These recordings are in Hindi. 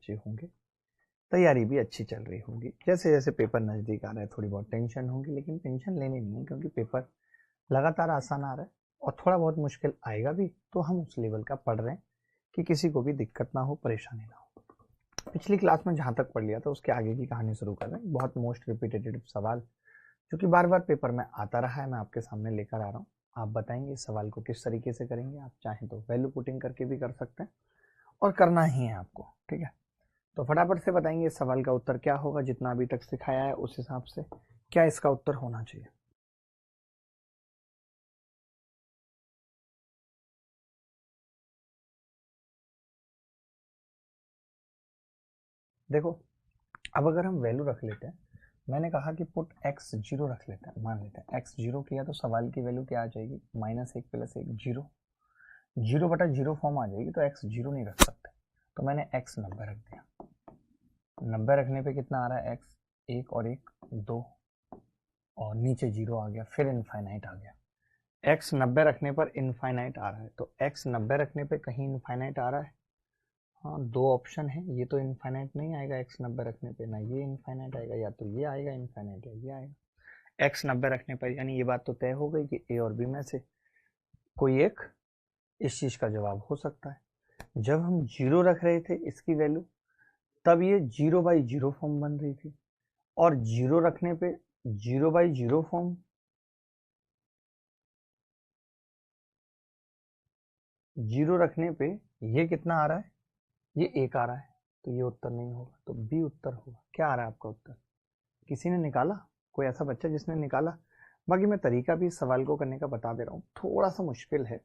बच्चे होंगे, तैयारी भी अच्छी चल रही होगी। जैसे जैसे पेपर नज़दीक आ रहा है थोड़ी बहुत टेंशन होगी, लेकिन टेंशन लेनी नहीं है, क्योंकि पेपर लगातार आसान आ रहा है और थोड़ा बहुत मुश्किल आएगा भी, तो हम उस लेवल का पढ़ रहे हैं कि किसी को भी दिक्कत ना हो, परेशानी ना हो। पिछली क्लास में जहाँ तक पढ़ लिया था उसके आगे की कहानी शुरू कर रहे हैं। बहुत मोस्ट रिपीटेटिव सवाल जो कि बार बार पेपर में आता रहा है, मैं आपके सामने लेकर आ रहा हूँ। आप बताएंगे इस सवाल को किस तरीके से करेंगे। आप चाहें तो वैल्यू पुटिंग करके भी कर सकते हैं, और करना ही है आपको, ठीक है। तो फटाफट से बताएंगे इस सवाल का उत्तर क्या होगा। जितना अभी तक सिखाया है उस हिसाब से क्या इसका उत्तर होना चाहिए। देखो, अब अगर हम वैल्यू रख लेते हैं, मैंने कहा कि पुट x 0 रख लेते हैं, मान लेते हैं x 0 किया तो सवाल की वैल्यू क्या आ जाएगी, -1 + 1 0, 0/0 फॉर्म आ जाएगी, तो x 0 नहीं रख सकते, तो मैंने x 90 रख दिया। 90 रखने पे कितना आ रहा है, x 1 और 1 2, और नीचे 0 आ गया, फिर इनफाइनाइट आ गया। x 90 रखने पर इनफाइनाइट आ रहा है, तो x 90 रखने पे कहीं इनफाइनाइट आ रहा है। हाँ, दो ऑप्शन है, ये तो इनफाइनाइट नहीं आएगा x 90 रखने पे, ना ये इनफाइनाइट आएगा, या तो ये आएगा इनफाइनाइट या ये आएगा x 90 रखने पर। यानी ये बात तो तय हो गई कि a और b में से कोई एक इस चीज का जवाब हो सकता है। जब हम 0 रख रहे थे इसकी वैल्यू, तब ये 0/0 फॉर्म बन रही थी, और 0 रखने पे 0/0 फॉर्म, 0 रखने पे ये कितना आ रहा है, ये 1 आ रहा है, तो ये उत्तर नहीं होगा, तो बी उत्तर होगा। क्या आ रहा है आपका उत्तर, किसी ने निकाला, कोई ऐसा बच्चा जिसने निकाला। बाकी मैं तरीका भी इस सवाल को करने का बता दे रहा हूँ, थोड़ा सा मुश्किल है,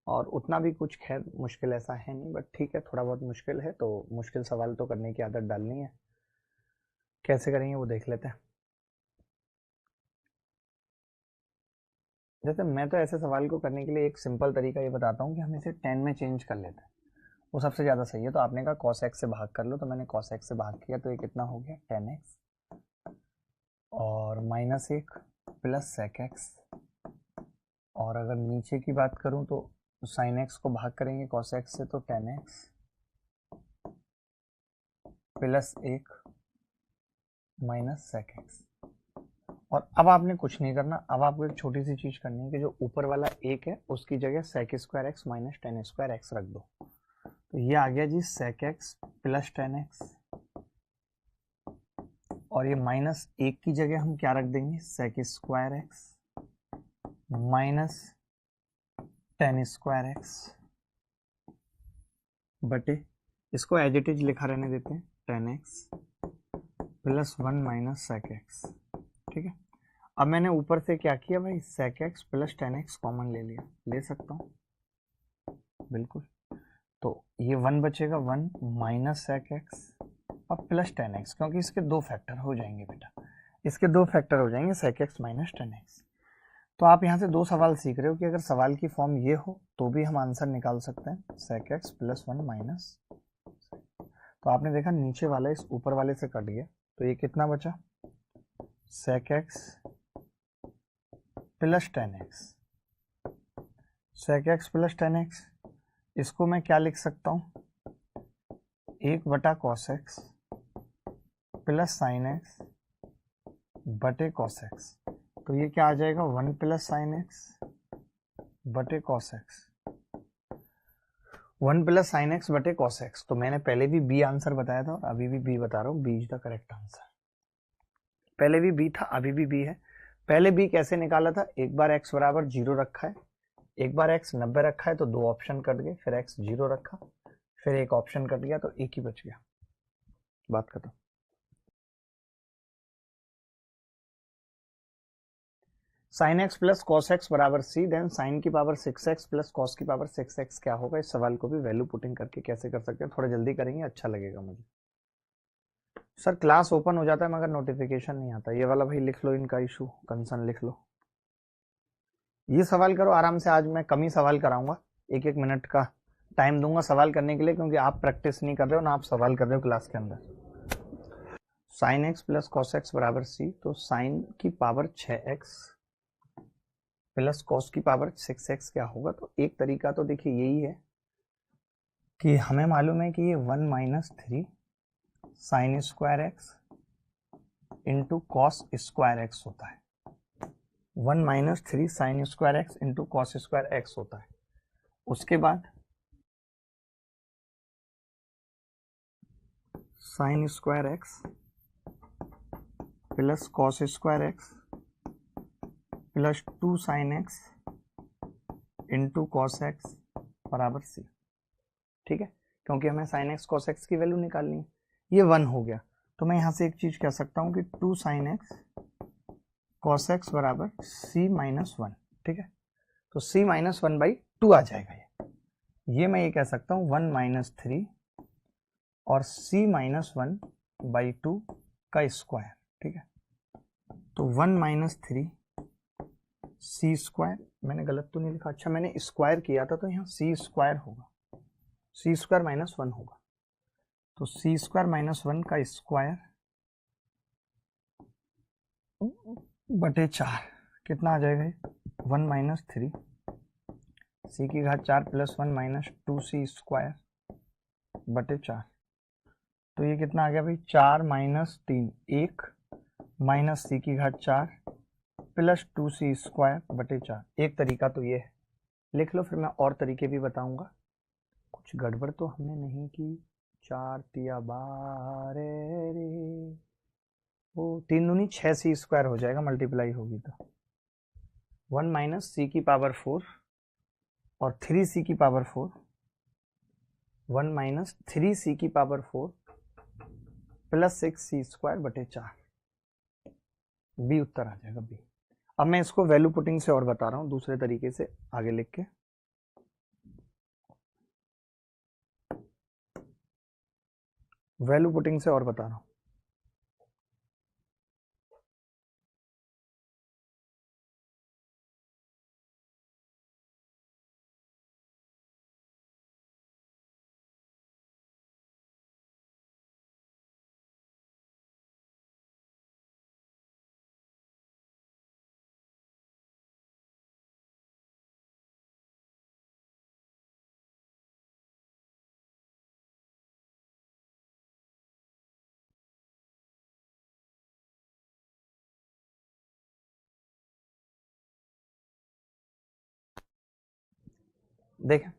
और उतना भी कुछ खैर मुश्किल ऐसा है नहीं, बट ठीक है, थोड़ा बहुत मुश्किल है, तो मुश्किल सवाल तो करने की आदत डालनी है। कैसे करेंगे वो देख लेते हैं। जैसे मैं तो ऐसे सवाल को करने के लिए एक सिंपल तरीका ये बताता हूँ कि हम इसे 10 में चेंज कर लेते हैं, वो सबसे ज़्यादा सही है। तो आपने कहा cos x से भाग कर लो, तो मैंने cos x से भाग किया, तो ये कितना हो गया 10x, और -1 + sec x, और अगर नीचे की बात करूं तो sin x को भाग करेंगे cos x से, तो 10x + 1 - sec x। और अब आपने कुछ नहीं करना, अब आपको एक छोटी सी चीज करनी है कि जो ऊपर वाला 1 है उसकी जगह sec² x - tan² x रख दो, तो ये आ गया जी sec x + tan x, और ये -1 की जगह हम क्या रख देंगे, sec² x - tan² x बटे, इसको एज इट इज लिखा रहने देते हैं, tan x + 1 - sec x, ठीक है। अब मैंने ऊपर से क्या किया भाई, sec x + tan x common ले लिया, ले सकता हूँ बिल्कुल, तो ये 1 बचेगा, 1 - sec x और प्लस tan x, क्योंकि इसके दो फैक्टर हो जाएंगे बेटा, इसके दो फैक्टर हो जाएंगे, sec x - tan x। तो आप यहाँ से दो सवाल सीख रहे हो कि अगर सवाल की फॉर्म ये हो तो भी हम आंसर निकाल सकते हैं, sec x + 1 - तो आपने देखा नीचे वाला इस ऊपर वाले से कट गया, तो ये कितना बचा, sec x + tan x, sec x + tan x, इसको मैं क्या लिख सकता हूँ, 1/cos x + sin x बटे cos x, तो ये क्या आ जाएगा, 1 + sin x बटे cos x, 1 + sin x बटे cos x। तो मैंने पहले भी बी आंसर बताया था और अभी भी बी बता रहा हूँ, B is the correct answer. पहले भी बी था, अभी भी बी है। पहले बी कैसे निकाला था, एक बार x = 0 रखा है, एक बार x 90 रखा है, तो दो ऑप्शन कट गए, फिर x 0 रखा, फिर एक ऑप्शन कट गया, तो एक ही बच गया, बात खत्म। sin x + cos x = c, then sin की पावर 6x + cos की पावर 6x क्या होगा। इस सवाल को भी वैल्यू पुटिंग करके कैसे कर सकते हैं, थोड़ा जल्दी करेंगे, अच्छा लगेगा मुझे। सर क्लास ओपन हो जाता है मगर नोटिफिकेशन नहीं आता, ये वाला भाई लिख लो, इनका इशू कंसर्न लिख लो। ये सवाल करो आराम से, आज मैं कम ही सवाल कराऊंगा, 1-1 मिनट का टाइम दूंगा सवाल करने के लिए, क्योंकि आप प्रैक्टिस नहीं कर रहे हो ना आप सवाल कर रहे हो क्लास के अंदर। sin x + cos x = c, तो sin की पावर 6x + cos की पावर 6x क्या होगा। तो एक तरीका तो देखिए यही है कि हमें मालूम है कि ये 1 - 3 sine square x into cos square x होता है। 1 minus 3 sine square x into cos square x होता है। उसके बाद sine square x plus cos square x plus 2 sine x into cos x बराबर सी। ठीक है, क्योंकि हमें साइन एक्स कॉस एक्स की वैल्यू निकालनी है। ये 1 हो गया, तो मैं यहां से एक चीज कह सकता हूं कि 2 साइन एक्स कॉस एक्स बराबर सी माइनस 1। ठीक है, तो सी माइनस 1/2 आ जाएगा। ये मैं ये कह सकता हूं 1 माइनस 3 और c माइनस 1/2 का स्क्वायर। ठीक है, तो 1 माइनस 3 सी स्क्वायर, मैंने गलत तो नहीं लिखा? अच्छा, मैंने स्क्वायर किया था तो यहाँ सी स्क्वायर होगा, सी स्क्वायर माइनस 1 होगा, तो सी स्क्वायर माइनस 1 का स्क्वायर बटे 4 कितना आ जाएगा? 1 माइनस 3 सी की घात 4 प्लस 1 माइनस 2 सी स्क्वायर बटे 4। तो ये कितना आ गया भाई? 4 माइनस 3 1 माइनस सी की घात 4 प्लस 2 सी स्क्वायर बटे 4। एक तरीका तो ये है, लिख लो, फिर मैं और तरीके भी बताऊंगा। कुछ गड़बड़ तो हमने नहीं की? 4 तिया 12 रे, वो 3 दूनी 6 सी स्क्वायर हो जाएगा, मल्टीप्लाई होगी तो 1 माइनस सी की पावर 4 और 3 सी की पावर 4, 1 माइनस 3 सी की पावर 4 प्लस 6 सी स्क्वायर बटे 4। बी उत्तर आ जाएगा, बी। अब मैं इसको वैल्यू पुटिंग से और बता रहा हूं, दूसरे तरीके से आगे लिख के। वैल्यू पुटिंग से और बता रहा हूं। देखें,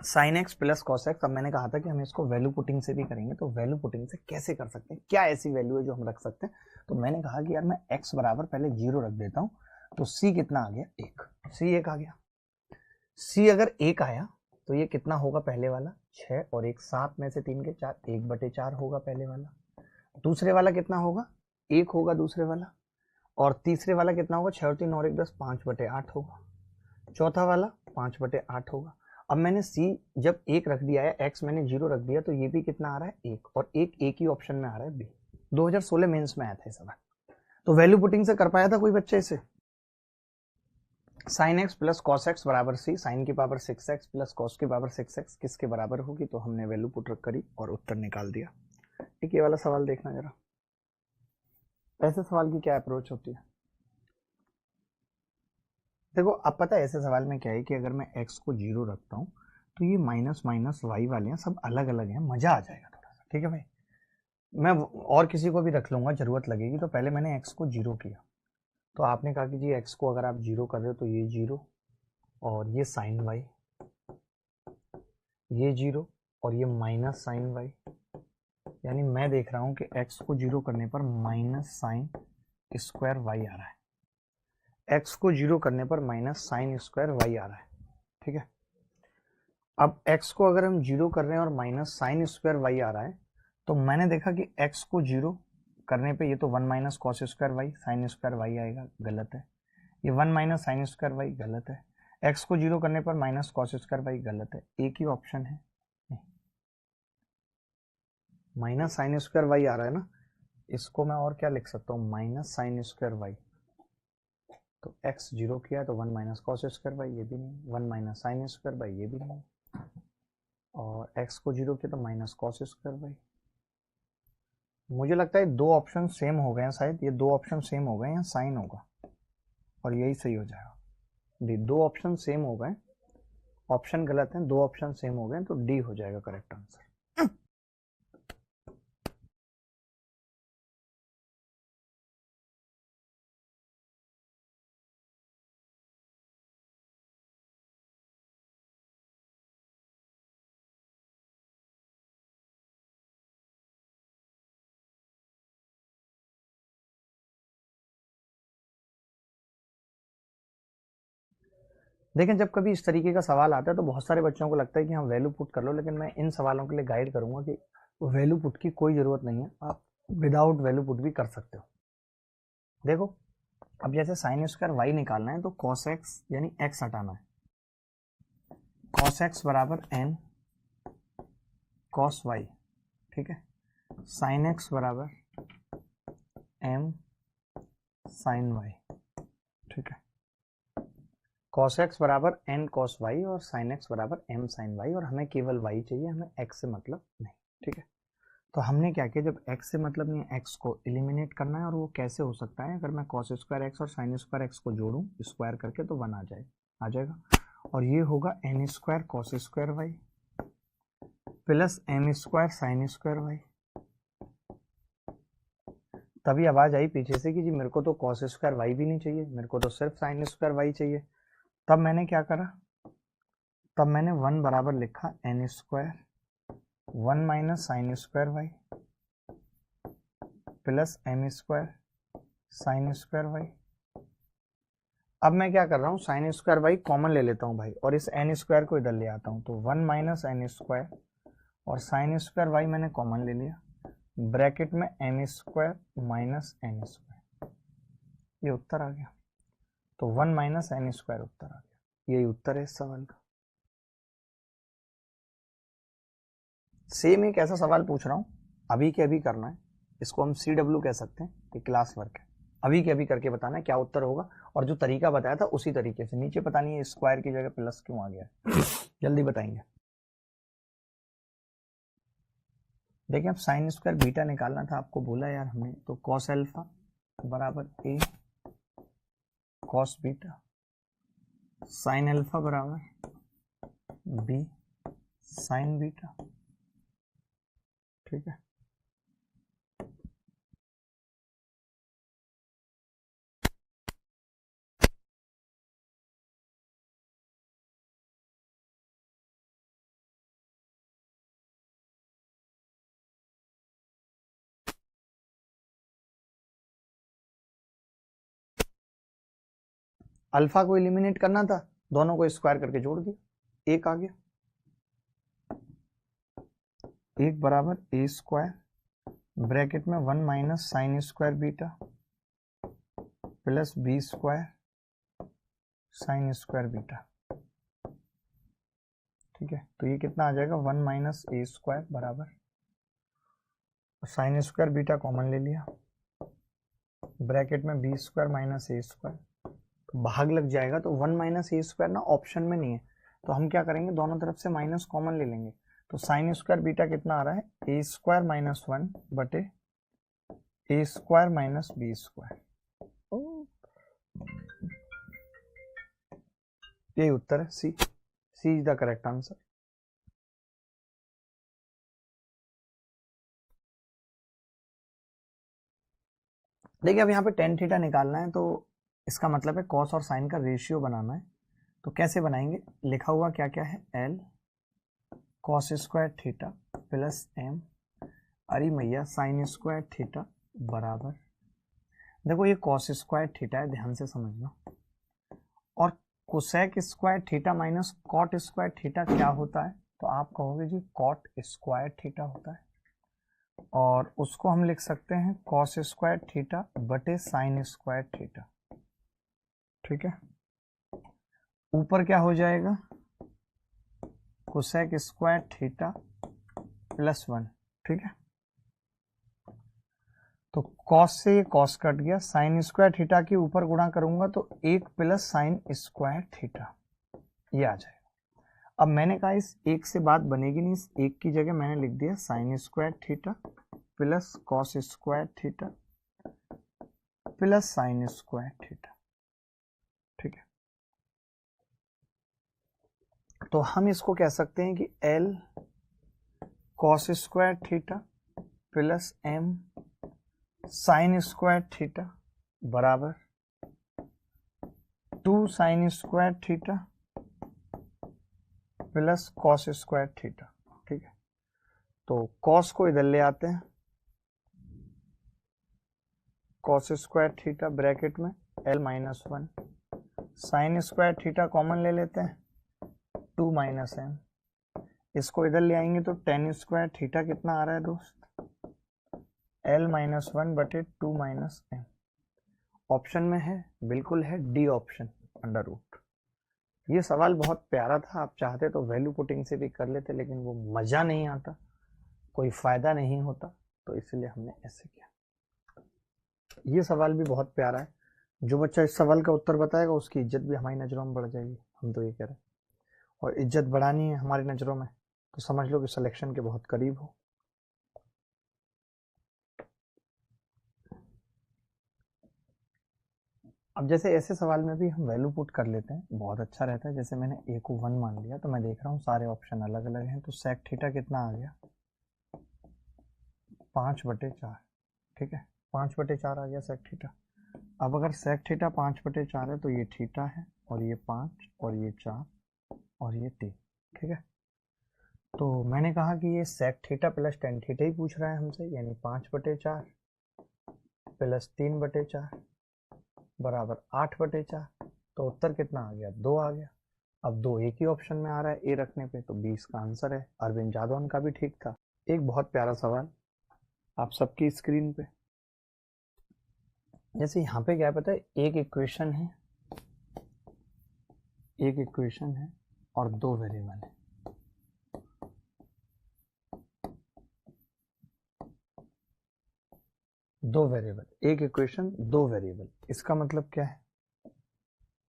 sine x plus cos x, अब मैंने कहा था कि हम इसको वैल्यू पुटिंग से भी करेंगे, तो वैल्यू पुटिंग से कैसे कर सकते हैं, क्या ऐसी वैल्यू है जो हम रख सकते हैं? तो मैंने कहा कि यार मैं x बराबर पहले 0 रख देता हूं, तो c कितना आ गया? 1। c 1 आ गया। c अगर 1 आया तो ये कितना होगा? पहले वाला 6 और 1 7 में से 3 के 4, 1/4 होगा पहले वाला। दूसरे वाला कितना होगा? 1 होगा दूसरे वाला। और तीसरे वाला कितना होगा? 6 और 3 और 1 10, 5/8 होगा। चौथा वाला 5/8 होगा। अब मैंने c जब 1 रख दिया है, x मैंने 0 रख दिया, तो ये भी कितना आ रहा है? 1, और एक ही ऑप्शन में आ रहा है बी। 2016 मेंस में आया था सवाल, तो वैल्यू पुटिंग से कर पाया था कोई बच्चा इसे? Sine x plus cos x बराबर सी, साइन की पावर 6x प्लस कॉस की पावर 6x किसके बराबर होगी? तो हमने वैल्यू पुट करी और उत्तर निकाल दिया। ठीक, ये वाला सवाल देखना जरा, ऐसे सवाल की क्या अप्रोच होती है। देखो, अब पता है ऐसे सवाल में क्या है कि अगर मैं x को 0 रखता हूँ तो ये माइनस माइनस वाई वाले हैं, सब अलग अलग हैं, मजा आ जाएगा थोड़ा सा। ठीक है भाई, मैं और किसी को भी रख लूंगा, जरूरत लगेगी। तो पहले मैंने x को 0 किया, तो आपने कहा कि जी x को अगर आप 0 कर रहे हो तो ये 0 और ये साइन वाई, ये 0 और ये माइनस साइन वाई, यानी मैं देख रहा हूं कि x को 0 करने पर माइनस साइन स्क्वायर वाई आ रहा है। x को 0 करने पर माइनस साइन स्क्वायर वाई आ रहा है। ठीक है, अब x को अगर हम 0 कर रहे हैं और माइनस साइन स्क्वायर वाई आ रहा है, तो मैंने देखा कि x को 0 करने पे ये तो 1 minus cos square y sine square y आएगा, गलत है। ये 1 माइनस साइन स्क्वायर वाई, गलत है। x को 0 करने पर माइनस कॉस स्क्वायर वाई, गलत है। एक ही ऑप्शन है, माइनस साइन स्क्वायर वाई आ रहा है ना, इसको मैं और क्या लिख सकता हूँ? Minus sine square y. तो x 0 किया है तो 1 माइनस कॉस स्क्वायर वाई, ये भी नहीं। 1 माइनस साइन स्क्वायर वाई, ये भी नहीं। और x को 0 किया तो माइनस कॉस स्क्वायर वाई। मुझे लगता है दो ऑप्शन सेम हो गए हैं, शायद ये दो ऑप्शन सेम हो गए हैं, साइन होगा और यही सही हो जाएगा। दो ऑप्शन सेम हो गए, ऑप्शन गलत है, दो ऑप्शन सेम हो गए, तो डी हो जाएगा करेक्ट आंसर। देखें जब कभी इस तरीके का सवाल आता है तो बहुत सारे बच्चों को लगता है कि हम वैल्यू पुट कर लो, लेकिन मैं इन सवालों के लिए गाइड करूंगा कि वैल्यू पुट की कोई ज़रूरत नहीं है, आप विदाउट वैल्यू पुट भी कर सकते हो। देखो अब जैसे साइन स्क्वायर वाई निकालना है तो कॉस एक्स यानी एक्स हटाना है, कॉस एक्स बराबर एन कॉस वाई, ठीक है, साइन एक्स बराबर एम साइन वाई, ठीक है, कॉस एक्स बराबर एन कॉस वाई और साइन एक्स बराबर एम साइन वाई, और हमें केवल वाई चाहिए, हमें एक्स से मतलब नहीं, ठीक है। तो हमने क्या किया, जब एक्स से मतलब नहीं है एक्स को एलिमिनेट करना है, और वो कैसे हो सकता है, अगर मैं कॉस स्क्वायर एक्स और साइन स्क्वायर एक्स को जोड़ूं स्क्वायर करके तो 1 आ जाएगा, और ये होगा n square cos square y plus m square sine square y. तभी आवाज आई पीछे से कि जी मेरे को तो कॉस स्क्वायर वाई भी नहीं चाहिए, मेरे को तो सिर्फ साइन स्क्वायर वाई चाहिए। तब मैंने क्या करा, तब मैंने 1 बराबर लिखा n square 1 minus sine square y plus m square sine square y. अब मैं क्या कर रहा हूँ, साइन स्क्वायर वाई कॉमन ले लेता हूँ भाई, और इस एन स्क्वायर को इधर ले आता हूँ, तो 1 माइनस एन स्क्वायर और साइन स्क्वायर वाई मैंने कॉमन ले लिया, ब्रैकेट में m square minus n square, ये उत्तर आ गया। तो 1 माइनस एन स्क्वायर उत्तर आ गया, यही उत्तर है इस सवाल का। सेम एक ऐसा सवाल पूछ रहा हूँ, अभी के अभी करना है, इसको हम CW कह सकते हैं, ये क्लास वर्क है, अभी के अभी करके बताना है क्या उत्तर होगा, और जो तरीका बताया था उसी तरीके से। नीचे पता नहीं स्क्वायर की जगह प्लस क्यों आ गया है, जल्दी बताएंगे। देखिए अब साइन स्क्वायर बीटा निकालना था, आपको बोला यार हमने, तो कॉस अल्फा बराबर ए कॉस बीटा, साइन अल्फा बराबर बी साइन बीटा, ठीक है। अल्फा को एलिमिनेट करना था, दोनों को स्क्वायर करके जोड़ दिया, एक आ गया, एक बराबर ए स्क्वायर ब्रैकेट में 1 minus sine square beta plus b square sine square beta, ठीक है। तो ये कितना आ जाएगा, 1 माइनस ए स्क्वायर बराबर, साइन स्क्वायर बीटा कॉमन ले लिया, ब्रैकेट में b square minus a square, भाग लग जाएगा, तो 1 माइनस ए स्क्वायर ना ऑप्शन में नहीं है, तो हम क्या करेंगे, दोनों तरफ से माइनस कॉमन ले लेंगे, तो साइन स्क्वायर बीटा कितना आ रहा है, ए स्क्वायर माइनस 1 बटे ए स्क्वायर माइनस बी स्क्वायर, यही उत्तर है, सी इज द करेक्ट आंसर। देखिए अब यहाँ पे टेन थीटा निकालना है, तो इसका मतलब है कॉस और साइन का रेशियो बनाना है, तो कैसे बनाएंगे, लिखा हुआ क्या क्या है, l cos square theta plus m, अरे मैया साइन स्क्वायर थीटा बराबर, देखो ये कॉस स्क्वायर थीटा है, ध्यान से समझना, और cosec square theta minus cot square theta क्या होता है, तो आप कहोगे जी कॉट स्क्वायर थीटा होता है, और उसको हम लिख सकते हैं कॉस स्क्वायर थीटा बटे साइन स्क्वायर थीटा, ठीक है। ऊपर क्या हो जाएगा, कोसेक स्क्वायर थीटा प्लस 1, ठीक है। तो कॉस से ये कॉस कट गया, साइन स्क्वायर थीटा के ऊपर गुणा करूंगा तो 1 प्लस साइन स्क्वायर थीटा, ये आ जाएगा। अब मैंने कहा इस एक से बात बनेगी नहीं, इस एक की जगह मैंने लिख दिया sine square theta plus cos square theta plus sine square theta, ठीक है। तो हम इसको कह सकते हैं कि l cos square theta plus m sine square theta बराबर 2 sine square theta plus cos square theta, ठीक है। तो कॉस को इधर ले आते हैं, कॉस स्क्वायर थीटा ब्रैकेट में l minus 1 sine square theta common ले लेते हैं, 2 माइनस एम, इसको इधर ले आएंगे तो टेन स्क्वायर थीटा कितना आ रहा है दोस्त, L minus 1/2 minus m. Option में है, बिल्कुल है, डी ऑप्शन, अंडर रूट। ये सवाल बहुत प्यारा था, आप चाहते तो वैल्यू पुटिंग से भी कर लेते, लेकिन वो मजा नहीं आता, कोई फायदा नहीं होता, तो इसलिए हमने ऐसे किया। ये सवाल भी बहुत प्यारा है, जो बच्चा इस सवाल का उत्तर बताएगा उसकी इज्जत भी हमारी नज़रों में बढ़ जाएगी, हम तो ये कह रहे हैं। और इज्जत बढ़ानी है हमारी नज़रों में तो समझ लो कि सिलेक्शन के बहुत करीब हो। अब जैसे ऐसे सवाल में भी हम वैल्यू पुट कर लेते हैं, बहुत अच्छा रहता है। जैसे मैंने ए को 1 मान लिया, तो मैं देख रहा हूँ सारे ऑप्शन अलग अलग हैं, तो सेक थीटा कितना आ गया, 5/4, ठीक है, 5/4 आ गया सेक थीटा। अब अगर सेक थीटा 5/4 है तो ये थीटा है, और ये 5, और ये 4, और ये 3, ठीक है। तो मैंने कहा कि ये sec theta plus ten theta ही पूछ रहा है हमसे, यानी 5/4 प्लस 3/4 बराबर 8/4, तो उत्तर कितना आ गया, 2 आ गया। अब 2 एक ही ऑप्शन में आ रहा है ए रखने पे, तो 20 का आंसर है। अरविंद जादौन का भी ठीक था। एक बहुत प्यारा सवाल आप सबकी स्क्रीन पे, जैसे यहाँ पे क्या पता है, एक इक्वेशन है, एक इक्वेशन है और 2 वेरिएबल है। दो वेरिएबल, एक इक्वेशन 2 वेरिएबल, इसका मतलब क्या है,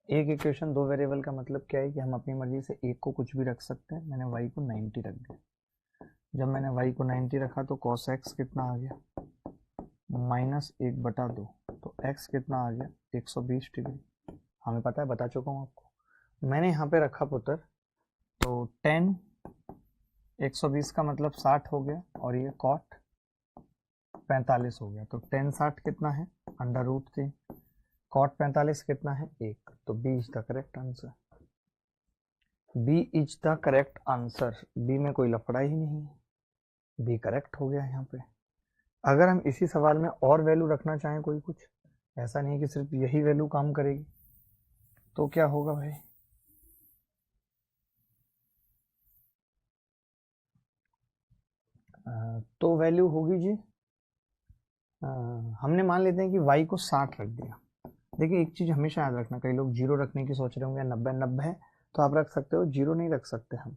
एक इक्वेशन 2 वेरिएबल का मतलब क्या है कि हम अपनी मर्जी से एक को कुछ भी रख सकते हैं। मैंने y को 90 रख दिया, जब मैंने y को 90 रखा तो cos x कितना आ गया, -1/2, तो x कितना आ गया, 120 डिग्री। हमें पता है, बता चुका हूँ आपको। मैंने यहाँ पे रखा पुत्र, तो 10 120 का मतलब 60 हो गया, और ये cot 45 हो गया, तो 10 60 कितना है, √3, cot 45 कितना है, 1, तो B is the correct answer. B is the correct answer, B में कोई लफड़ा ही नहीं है, B करेक्ट हो गया यहाँ पे। अगर हम इसी सवाल में और वैल्यू रखना चाहें कोई, कुछ ऐसा नहीं कि सिर्फ यही वैल्यू काम करेगी, तो क्या होगा भाई, तो वैल्यू होगी जी, हमने मान लेते हैं कि y को 60 रख दिया। देखिए एक चीज हमेशा याद रखना, कई लोग 0 रखने की सोच रहे होंगे, 90 है तो आप रख सकते हो, 0 नहीं रख सकते हम।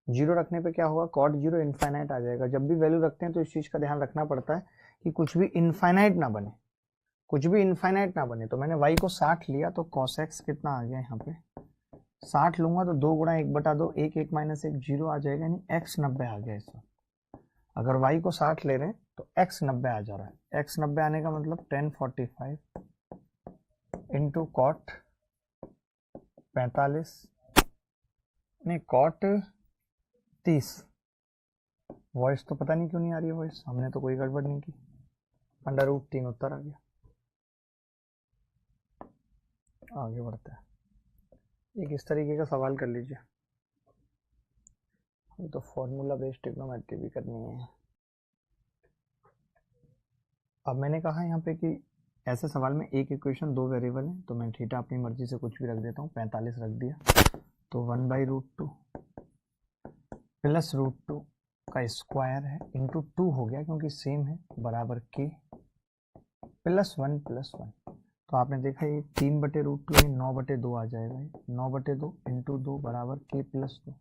0 रखने पे क्या होगा, cot 0 इनफाइनाइट आ जाएगा। जब भी वैल्यू रखते हैं तो इस चीज का ध्यान रखना पड़ता है कि कुछ भी इनफाइनाइट ना बने, कुछ भी इनफाइनाइट ना बने। तो मैंने y को 60 लिया, तो cos x कितना आ गया यहाँ पे, 60 लूंगा तो 2 गुणा 1/2, 1 1 माइनस 1 0 आ जाएगा, यानी x 90 आ गया इसमें। अगर y को 60 ले रहे हैं तो x 90 आ जा रहा है, x 90 आने का मतलब 1045 इंटू कॉट 45, नहीं कॉट 30, वॉइस तो पता नहीं क्यों नहीं आ रही है वॉइस, हमने तो कोई गड़बड़ नहीं की, √3 उत्तर आ गया। आगे बढ़ते हैं, एक इस तरीके का सवाल कर लीजिए, ये तो फॉर्मूला बेस्ड ट्रिग्नोमेट्री भी करनी है। अब मैंने कहा यहाँ पे कि ऐसे सवाल में एक इक्वेशन 2 वेरिएबल है, तो मैं थीटा अपनी मर्जी से कुछ भी रख देता हूँ, 45 रख दिया, तो 1/√2 प्लस √2 का स्क्वायर है इंटू 2 हो गया, क्योंकि सेम है, बराबर k प्लस 1 प्लस 1। तो आपने देखा ये 3/√2 में 9/2 आ जाएगा, 9/2 इंटू 2 बराबर k प्लस 2।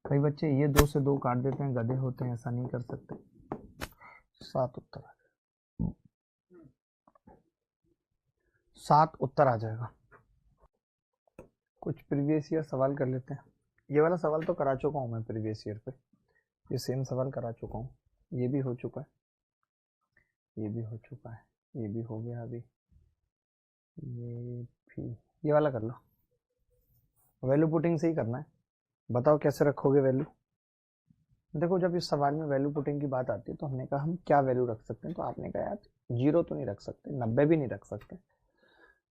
कई बच्चे ये 2 से 2 काट देते हैं, गधे होते हैं, ऐसा नहीं कर सकते। 7 उत्तर आ जाएगा, 7 उत्तर आ जाएगा। कुछ प्रीवियस ईयर सवाल कर लेते हैं। ये वाला सवाल तो करा चुका हूँ मैं प्रीवियस ईयर पे, ये सेम सवाल करा चुका हूँ, ये भी हो चुका है, ये भी हो चुका है, ये भी हो गया अभी, ये भी, ये वाला कर लो। वैल्यू पुटिंग से ही करना है, बताओ कैसे रखोगे वैल्यू। देखो जब इस सवाल में वैल्यू पुटिंग की बात आती है तो हमने कहा हम क्या वैल्यू रख सकते हैं, तो आपने कहा यार 0 तो नहीं रख सकते, 90 भी नहीं रख सकते,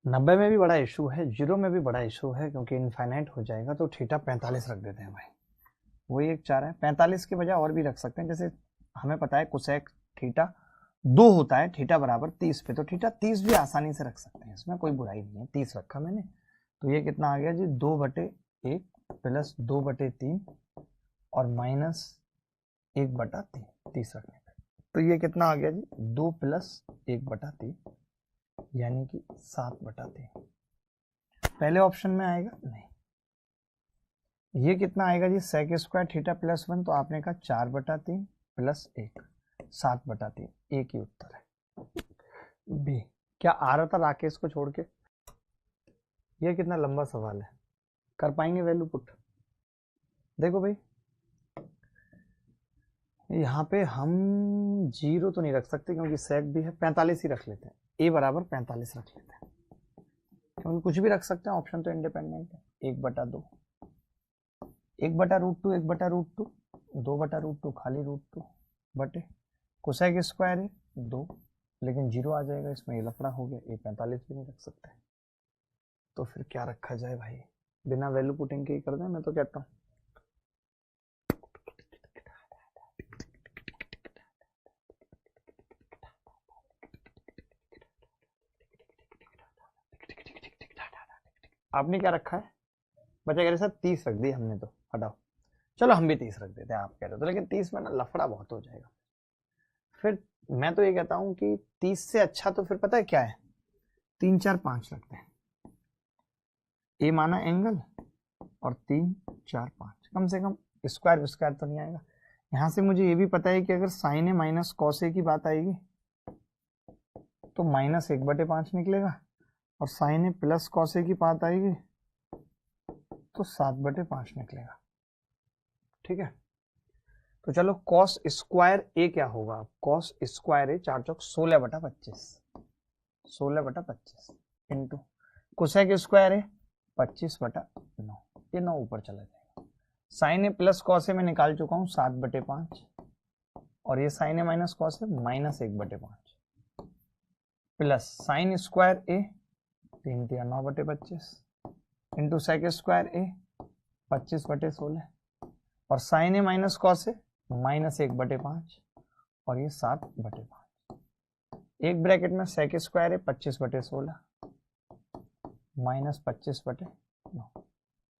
90 में भी बड़ा इशू है, 0 में भी बड़ा इशू है, क्योंकि इनफाइनाइट हो जाएगा, तो थीटा 45 रख देते हैं भाई, वही एक 4 है। 45 के बजाय और भी रख सकते हैं, जैसे हमें पता है कोसेक थीटा 2 होता है, थीटा बराबर 30 पे, तो थीटा 30 भी आसानी से रख सकते हैं, इसमें कोई बुराई नहीं है। 30 रखा मैंने, तो ये कितना आ गया जी 2/1 प्लस 2/3 और माइनस 1/3 30 रखने पे, तो ये कितना आ गया जी 2 प्लस 1/3 यानी कि 7/3। पहले ऑप्शन में आएगा नहीं। ये कितना आएगा जी सेक स्क्वायर थीटा प्लस 1, तो आपने कहा 4/3 प्लस 1 7/3, एक ही उत्तर है बी। क्या आ रहा था राकेश को छोड़ के? ये कितना लंबा सवाल है, कर पाएंगे वैल्यू पुट? देखो भाई यहाँ पे हम 0 तो नहीं रख सकते क्योंकि सेक भी है, 45 ही रख लेते हैं, ए बराबर 45 रख लेते हैं, क्योंकि कुछ भी रख सकते हैं, ऑप्शन तो इंडिपेंडेंट है। 1/2 1/√2 1/√2 2/√2 खाली √2 बटे कोसेक स्क्वायर है 2, लेकिन 0 आ जाएगा इसमें, ये लफड़ा हो गया, ये 45 भी नहीं रख सकते, तो फिर क्या रखा जाए भाई? बिना वैल्यू पुटिंग के ही कर दें, मैं तो कहता हूँ। आपने क्या रखा है? बचा कह रहे सर 30 रख दी हमने, तो हटाओ, चलो हम भी 30 रख देते हैं, आप कह रहे हो तो, लेकिन 30 में ना लफड़ा बहुत हो जाएगा। फिर मैं तो ये कहता हूँ कि 30 से अच्छा तो फिर पता है क्या है, 3 4 5 रखते हैं, ए माना एंगल और 3 4 5, कम से कम स्क्वायर स्क्वायर तो नहीं आएगा। यहाँ से मुझे ये भी पता है कि अगर sign A minus cos A की बात आएगी तो -1/5 निकलेगा, और sign A plus cos A की बात आएगी तो 7/5 निकलेगा। ठीक है, तो चलो कॉस स्क्वायर ए क्या होगा? कॉस स्क्वायर ए 4 चौक 16/25 16/25 इंटू कोसेक स्क्वायर ए 25/9, ये 9 ऊपर चला जाएगा। Sign A plus cos A में निकाल चुका हूँ 7/5, और ये sign A minus cos A -1/5 plus sine square A 3 × 9/25 into sec square ए 25/16, और sign A minus cos A -1/5 और ये 7/5, एक ब्रैकेट में सेक स्क्वायर है 25/16 -25/9।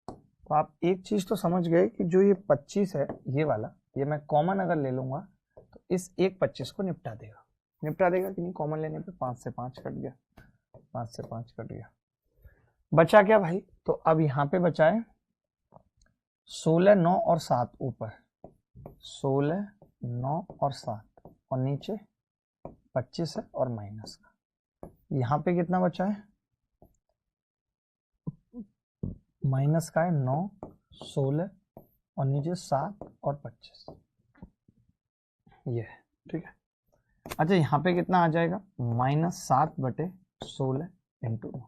तो आप एक चीज तो समझ गए कि जो ये 25 है ये वाला, ये मैं कॉमन अगर ले लूंगा तो इस एक 25 को निपटा देगा कि नहीं? कॉमन लेने पे 5 से 5 कट गया, 5 से 5 कट गया, बचा क्या भाई? तो अब यहाँ पे बचा है 16 9 और 7 ऊपर, 16 9 और 7 और नीचे 25 है और माइनस का, यहाँ पे कितना बचा है? माइनस का है 9 16 और नीचे 7 और 25, ये है। ठीक है, अच्छा यहाँ पे कितना आ जाएगा? -7/16 इंटू 9।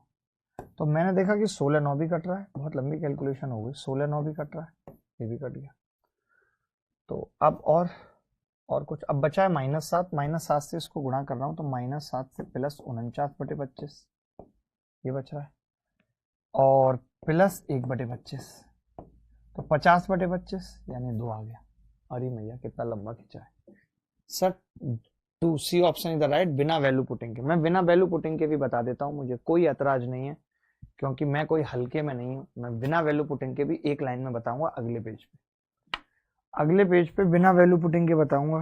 तो मैंने देखा कि 16 9 भी कट रहा है, बहुत लंबी कैलकुलेशन हो गई, 16 9 भी कट रहा है, ये भी कट गया। तो अब और कुछ, अब बचा है -7, -7 से इसको गुणा कर रहा हूँ तो -7 से प्लस 49/25 ये बच रहा है, और प्लस 1/25 तो 50/25 यानी 2 आ गया। अरे मैया कितना लंबा खींचा है sir. 2C option is the right, बिना वैल्यू पुटिंग के। मैं बिना वैल्यू पुटिंग के भी बता देता हूँ, मुझे कोई ऐतराज नहीं है, क्योंकि मैं कोई हल्के में नहीं हूँ। मैं बिना वैल्यू पुटिंग के भी एक लाइन में बताऊंगा अगले पेज पे, बिना वैल्यू पुटिंग के बताऊंगा।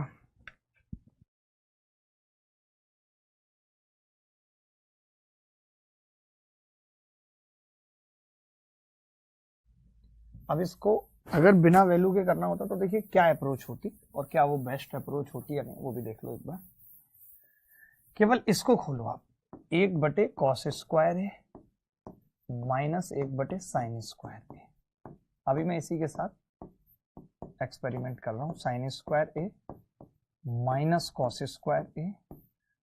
अब इसको अगर बिना वैल्यू के करना होता तो देखिए क्या अप्रोच होती, और क्या वो बेस्ट अप्रोच होती या नहीं, वो भी देख लो एक बार। केवल इसको खोलो आप, 1/cos स्क्वायर है -1/sin स्क्वायर है। अभी मैं इसी के साथ एक्सपेरिमेंट कर रहा हूँ, साइन स्क्वायर ए माइनस कॉस स्क्वायर ए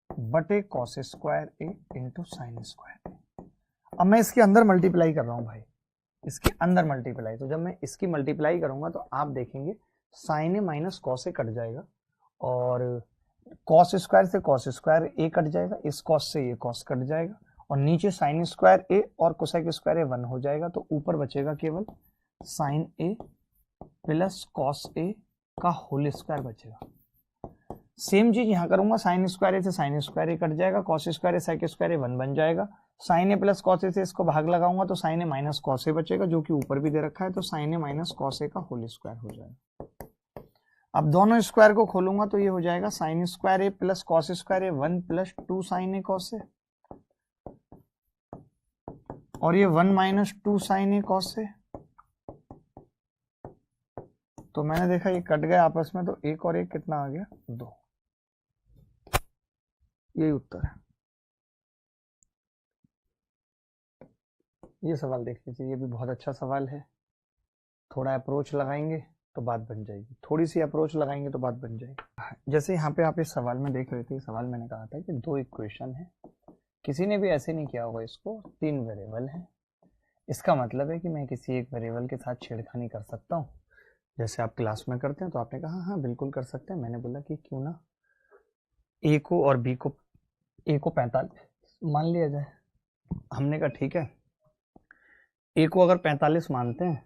बटे कॉस स्क्वायर ए इंटू साइन स्क्वायर ए। अब मैं इसके अंदर मल्टीप्लाई कर रहा हूँ भाई, इसके अंदर मल्टीप्लाई, तो जब मैं इसकी मल्टीप्लाई करूंगा तो आप देखेंगे sign A minus cos A cut जाएगा, और कॉस स्क्वायर से कॉस स्क्वायर ए कट जाएगा, इस कॉस से ये कॉस कट जाएगा, और नीचे साइन स्क्वायर ए और कोसेक स्क्वायर ए 1 हो जाएगा, तो ऊपर बचेगा केवल sign A plus cos A का होल स्क्वायर बचेगा। सेम चीज यहाँ करूंगा, साइन स्क्वायर ए से साइन स्क्वायर ए कट जाएगा, कॉस स्क्वायर ए सेक स्क्वायर ए 1 बन जाएगा, sign A plus cos A से इसको भाग लगाऊंगा तो sign A minus cos A बचेगा, जो कि ऊपर भी दे रखा है, तो sign A minus cos A का होल स्क्वायर हो जाएगा। अब दोनों स्क्वायर को खोलूंगा तो ये हो जाएगा sine square A plus cos square A 1 plus 2 sign A cos A, और ये 1 minus 2 sign A cos A. तो मैंने देखा ये कट गए आपस में, तो एक और एक कितना आ गया 2। यही उत्तर है। ये सवाल देख लीजिए, ये भी बहुत अच्छा सवाल है। थोड़ा अप्रोच लगाएंगे तो बात बन जाएगी, थोड़ी सी अप्रोच लगाएंगे तो बात बन जाएगी। जैसे यहाँ पे आप इस सवाल में देख रहे थे, सवाल मैंने कहा था कि 2 इक्वेशन है, किसी ने भी ऐसे नहीं किया होगा इसको, 3 वेरिएबल है। इसका मतलब है कि मैं किसी एक वेरिएबल के साथ छेड़खानी कर सकता हूँ, जैसे आप क्लास में करते हैं। तो आपने कहा हाँ बिल्कुल कर सकते हैं। मैंने बोला कि क्यों ना ए को और बी को, ए को 45 मान लिया जाए। हमने कहा ठीक है, ए को अगर 45 मानते हैं,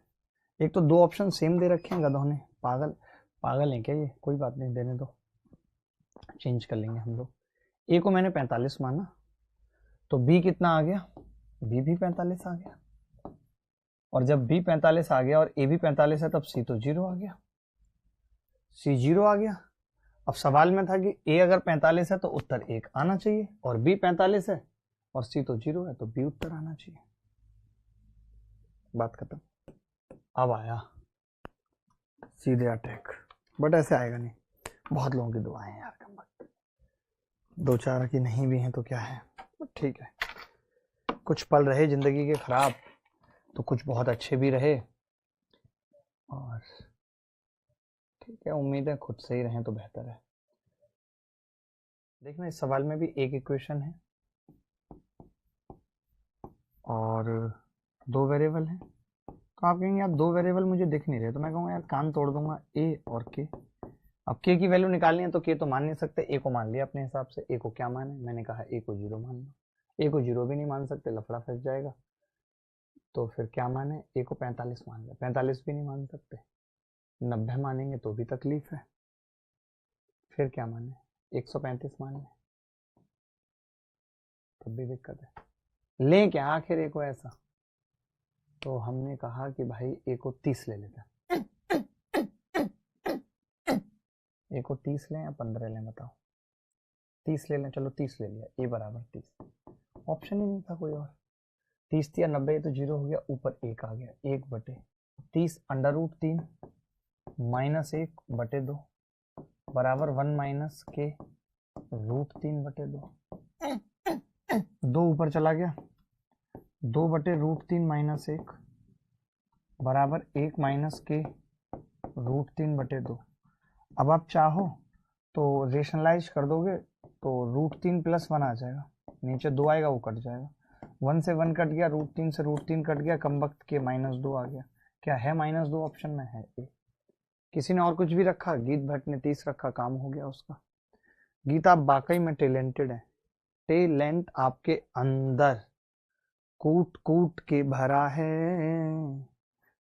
एक तो 2 ऑप्शन सेम दे रखे हैं गधों ने, पागल है क्या ये, कोई बात नहीं, देने दो, चेंज कर लेंगे हम लोग। ए को मैंने 45 माना, तो बी कितना आ गया, बी भी 45 आ गया, और जब बी 45 आ गया और ए भी 45 है, तब सी तो 0 आ गया, सी 0 आ गया। अब सवाल में था कि ए अगर 45 है तो उत्तर 1 आना चाहिए, और बी 45 है और सी तो 0 है, तो बी उत्तर आना चाहिए। बात खत्म। अब आया सीधे अटैक, बट ऐसे आएगा नहीं, बहुत लोगों की दुआएं हैं यार, कम वक्त 2-4 की नहीं भी हैं तो क्या है, ठीक है। कुछ पल रहे जिंदगी के खराब, तो कुछ बहुत अच्छे भी रहे, और ठीक है, उम्मीद है खुद से ही रहें तो बेहतर है। देखना इस सवाल में भी एक इक्वेशन है और 2 वेरिएबल हैं। तो आप कहेंगे यार 2 वेरिएबल मुझे दिख नहीं रहे, तो मैं कहूँगा यार कान तोड़ दूंगा, ए और के। अब के की वैल्यू निकालनी है तो के तो मान नहीं सकते, ए को मान लिया अपने हिसाब से। ए को क्या माने, मैंने कहा ए को 0 मान लो। ए को 0 भी नहीं मान सकते, लफड़ा फंस जाएगा, तो फिर क्या माने, ए को 45 मान लिया। 45 भी नहीं मान सकते, 90 मानेंगे तो भी तकलीफ है, फिर क्या माने, 135 मान लें तब भी दिक्कत है। लें क्या आखिर ए को ऐसा, तो हमने कहा कि भाई ए को 30 ले लेते हैं। ए को 30 लें या 15 लें, बताओ। 30 ले लें, चलो 30 ले लिया, ए बराबर 30, ऑप्शन ही नहीं था कोई और। 30 या 90, ये तो 0 हो गया, ऊपर 1 आ गया, 1/30 √3 माइनस 1/2 बराबर 1 माइनस के √3/2। 2 ऊपर चला गया, 2/√3 माइनस 1 बराबर 1 माइनस के √3/2। अब आप चाहो तो रेशनलाइज कर दोगे तो √3 + 1 आ जाएगा, नीचे 2 आएगा वो कट जाएगा, 1 से 1 कट गया, √3 से √3 कट गया, कम वक्त के -2 आ गया। क्या है -2 ऑप्शन में है ए। किसी ने और कुछ भी रखा, गीत भट्ट ने 30 रखा, काम हो गया उसका। गीत आप वाकई में टैलेंटेड है, टैलेंट आपके अंदर कूट कूट के भरा है,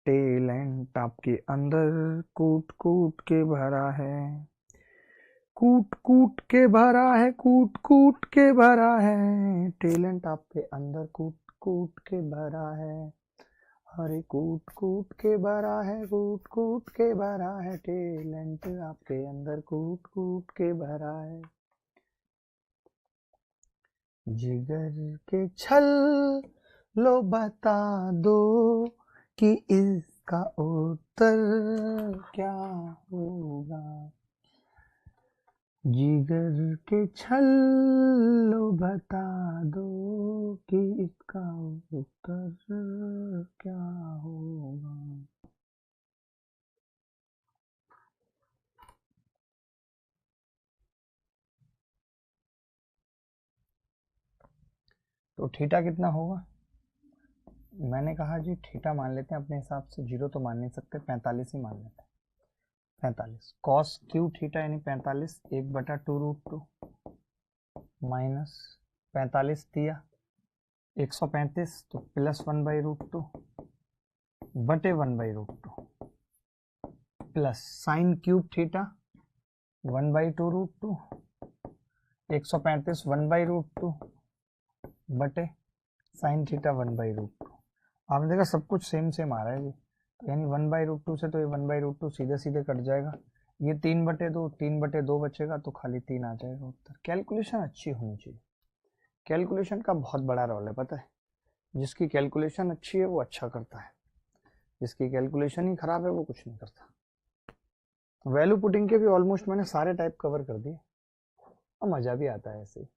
टैलेंट आपके अंदर कूट कूट के भरा है, कूट कूट के भरा है, कूट कूट के भरा है, टैलेंट आपके अंदर कूट कूट के भरा है, अरे कूट कूट के भरा है, कूट कूट के भरा है, टैलेंट आपके अंदर कूट कूट के भरा है। जिगर के छल लो बता दो कि इसका उत्तर क्या होगा, जिगर के छल लो बता दो कि इसका उत्तर क्या होगा। तो थीटा कितना होगा, मैंने कहा जी थीटा मान लेते हैं अपने हिसाब से, 0 तो मान नहीं सकते, 45 ही मान लेते हैं। 45 कॉस क्यू थीटा यानी 45 1/2√2 माइनस 45 दिया 135, तो +1/√2 बटे 1/√2 प्लस साइन क्यूब थीटा 1/2√2, 135 1/√2 बटे साइन थीटा 1/√2। आपने देखा सब कुछ सेम सेम आ रहा है जी, यानी 1/√2 से तो ये 1/√2 सीधे सीधे कट जाएगा, ये 3/2, 3/2 बचेगा तो खाली 3 आ जाएगा उत्तर। कैलकुलेशन अच्छी होनी चाहिए, कैलकुलेशन का बहुत बड़ा रोल है, पता है, जिसकी कैलकुलेशन अच्छी है वो अच्छा करता है, जिसकी कैलकुलेशन ही खराब है वो कुछ नहीं करता। वैल्यू पुटिंग के भी ऑलमोस्ट मैंने सारे टाइप कवर कर दिए और मजा भी आता है ऐसे।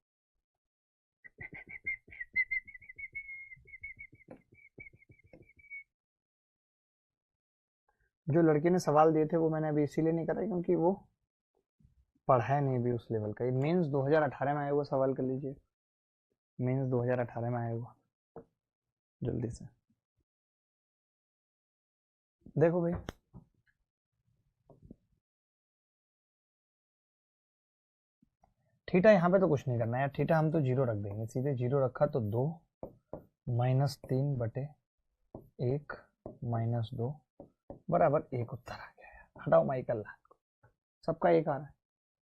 जो लड़के ने सवाल दिए थे वो मैंने अभी इसीलिए नहीं करा क्योंकि वो पढ़ा है नहीं भी उस लेवल का। मेंस 2018 में आया हुआ सवाल कर लीजिए, मेंस 2018 में आया हुआ, जल्दी से देखो भाई। थीटा यहाँ पे तो कुछ नहीं करना है, थीटा हम तो 0 रख देंगे, सीधे 0 रखा तो 2 -3/1 -2 बराबर 1 उत्तर आ गया। हटाओ माइकल, सबका एक आ रहा है,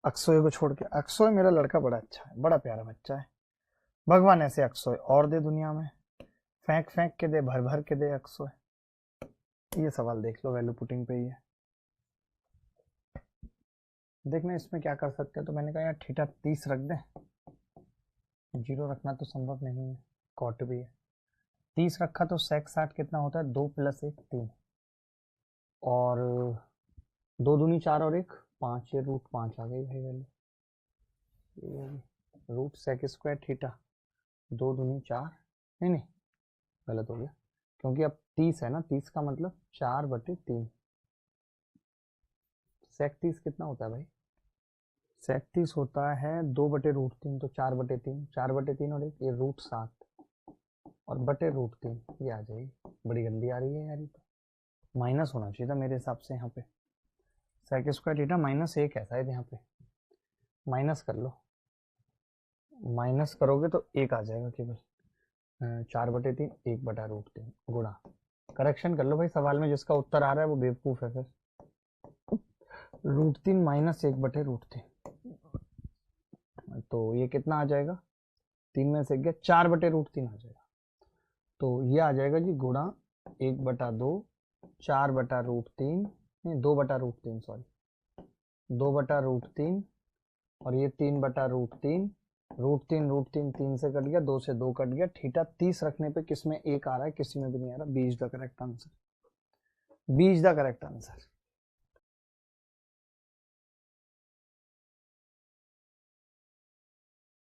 अक्षय को छोड़ के। अक्षय मेरा लड़का बड़ा अच्छा है, बड़ा प्यारा बच्चा है, भगवान ऐसे अक्षय और दे दुनिया में, फेंक फेंक के दे, भर भर के दे अक्षय। ये सवाल देख लो, वैल्यू पुटिंग पे ही है। देखना इसमें क्या कर सकते हैं, तो मैंने कहा यार थीटा 30 रख दें, 0 रखना तो संभव नहीं है, कॉट भी है, 30 रखा तो सेक 60 कितना होता है, 2 + 1 3, और 2 दूनी 4 और 1 5, ये √5 आ गई भाई value, root sec square theta 2 दूनी 4, नहीं गलत हो गया, क्योंकि अब 30 है ना, 30 का मतलब 4/3, सेक 30 कितना होता है भाई, सेक 30 होता है 2/√3, तो 4/3, 4/3 और 1 ये √7 और /√3 ये आ जाएगी। बड़ी गंदी आ रही है यार, ये तो माइनस होना चाहिए था मेरे हिसाब से, यहाँ पे सेक स्क्वायर थीटा -1 है शायद, यहाँ पे माइनस कर लो, माइनस करोगे तो 1 आ जाएगा केवल, 4/3 1/√3 गुणा, करेक्शन कर लो भाई, सवाल में जिसका उत्तर आ रहा है वो बेवकूफ है फिर, √3 - 1/√3, तो ये कितना आ जाएगा, 3 में से गया 4/√3 आ जाएगा, तो ये आ जाएगा जी गुणा 1/2 4/√3 नहीं 2/√3 सॉरी 2/√3 और ये 3/√3, √3 3 से कट गया, 2 से 2 कट गया, थीटा 30 रखने पे किस में 1 आ रहा है, किसी में भी नहीं आ रहा, B is the correct answer, B is the correct answer.